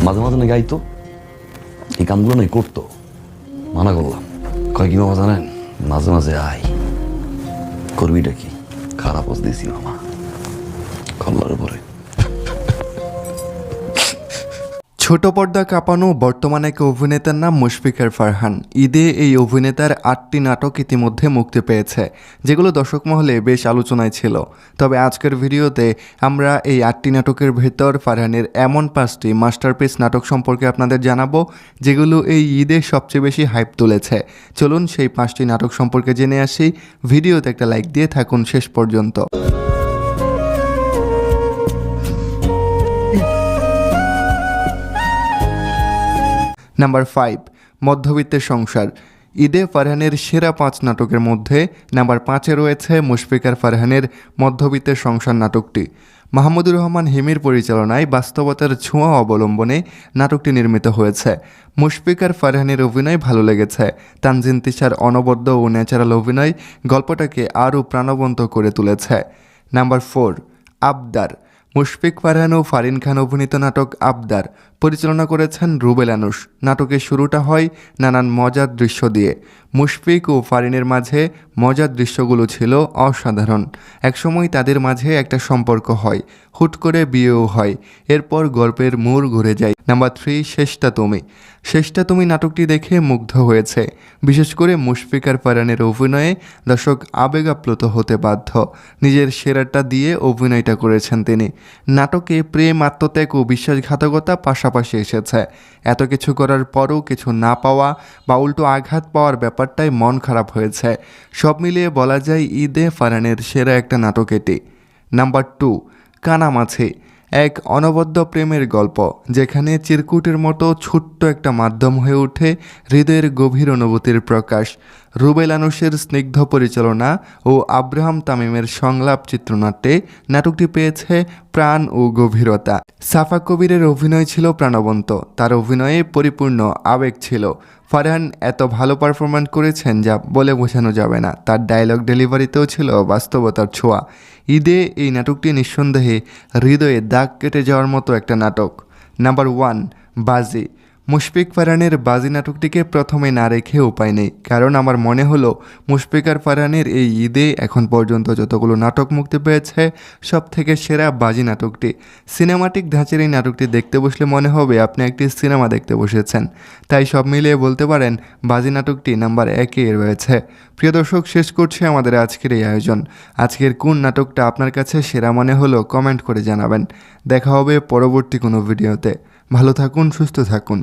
মাঝে মাঝে না গাইতো, এই কামগুলো নাই করতো, মানা করলাম। কয় কি মামা জানেন, মাঝে মাঝে আয়, করবিটা কি? খারাপ ওষ দিয়েছি মামা কল্লার উপরে। ছোট পর্দা কাঁপানো বর্তমানে এক অভিনেতার নাম মুশফিকার ফারহান। ঈদে এই অভিনেতার 8টি নাটক ইতিমধ্যে মুক্তি পেয়েছে, যেগুলো দর্শক মহলে বেশ আলোচনায় ছিল। তবে আজকের ভিডিওতে আমরা এই 8টি নাটকের ভেতর ফারহানের এমন 5টি মাস্টারপিস নাটক সম্পর্কে আপনাদের জানাবো, যেগুলো এই ঈদে সবচেয়ে বেশি হাইপ তুলেছে। চলুন সেই 5টি নাটক সম্পর্কে জেনে আসি। ভিডিওতে একটা লাইক দিয়ে থাকুন শেষ পর্যন্ত। নাম্বার 5, মধ্যবিত্তের সংসার। ঈদে ফারহানের সেরা 5 নাটকের মধ্যে নাম্বার 5-এ রয়েছে মুশফিকার ফারহানের মধ্যবিত্তের সংসার নাটকটি। মাহমুদুর রহমান হিমির পরিচালনায় বাস্তবতার ছোঁয়া অবলম্বনে নাটকটি নির্মিত হয়েছে। মুশফিকার ফারহানের অভিনয় ভালো লেগেছে। তানজিন তিশার অনবদ্য ও ন্যাচারাল অভিনয় গল্পটাকে আরও প্রাণবন্ত করে তুলেছে। নাম্বার 4, আবদার। মুশফিক ফারহান ও ফারিন খান অভিনীত নাটক আবদার পরিচালনা করেছেন রুবেল আনুশ। নাটকের শুরুটা হয় নানান মজার দৃশ্য দিয়ে। মুশফিক ও ফারিনের মাঝে মজার দৃশ্যগুলো ছিল অসাধারণ। একসময় তাদের মাঝে একটা সম্পর্ক হয়, হুট করে বিয়েও হয়। এরপর গল্পের মোড় ঘুরে যায়। নাম্বার 3, শেষটা তুমি। শেষটা তুমি নাটকটি দেখে মুগ্ধ হয়েছে। বিশেষ করে মুশফিক আর ফারহানের অভিনয়ে দর্শক আবেগ আপ্লুত হতে বাধ্য। নিজের সেরাটা দিয়ে অভিনয়টা করেছেন তিনি। নাটকে প্রেম, আত্মত্যাগ ও বিশ্বাসঘাতকতা পাশাপাশি এসেছে। এত কিছু করার পরও কিছু না পাওয়া বা উল্টো আঘাত পাওয়ার ব্যাপারটাই মন খারাপ হয়েছে। সব মিলিয়ে বলা যায় ঈদে ফারহানের সেরা একটা নাটক এটি। নাম্বার 2, কানামাছি। এক অনবদ্য প্রেমের গল্প, যেখানে চিরকুটের মতো ছোট্ট একটা মাধ্যম হয়ে ওঠে হৃদয়ের গভীর অনুভূতির প্রকাশ। রুবেল আনুশের স্নিগ্ধ পরিচালনা ও আব্রাহাম তামিমের সংলাপ চিত্রনাট্যে নাটকটি পেয়েছে প্রাণ ও গভীরতা। সাফা কবিরের অভিনয় ছিল প্রাণবন্ত, তার অভিনয়ে পরিপূর্ণ আবেগ ছিল। ফারহান এত ভালো পারফরম্যান্স করেছেন যা বলে বোঝানো যাবে না। তার ডায়লগ ডেলিভারিতেও ছিল বাস্তবতার ছোঁয়া। ঈদে এই নাটকটি নিঃসন্দেহে হৃদয়ে দাগ কেটে যাওয়ার মতো একটা নাটক। নাম্বার 1, বাজি। মুশফিক ফারহানের বাজি নাটকটিকে প্রথমে না রেখে উপায় নেই, কারণ আমার মনে হলো মুশফিক আর ফারহানের এই ঈদে এখন পর্যন্ত যতগুলো নাটক মুক্তি পেয়েছে সব থেকে সেরা বাজি নাটকটি। সিনেমাটিক ধাঁচের এই নাটকটি দেখতে বসলে মনে হবে আপনি একটি সিনেমা দেখতে বসেছেন। তাই সব মিলিয়ে বলতে পারেন বাজি নাটকটি নাম্বার 1-এ রয়েছে। প্রিয় দর্শক, শেষ করছি আমাদের আজকের এই আয়োজন। আজকের কোন নাটকটা আপনার কাছে সেরা মনে হলো কমেন্ট করে জানাবেন। দেখা হবে পরবর্তী কোনো ভিডিওতে। ভালো থাকুন, সুস্থ থাকুন।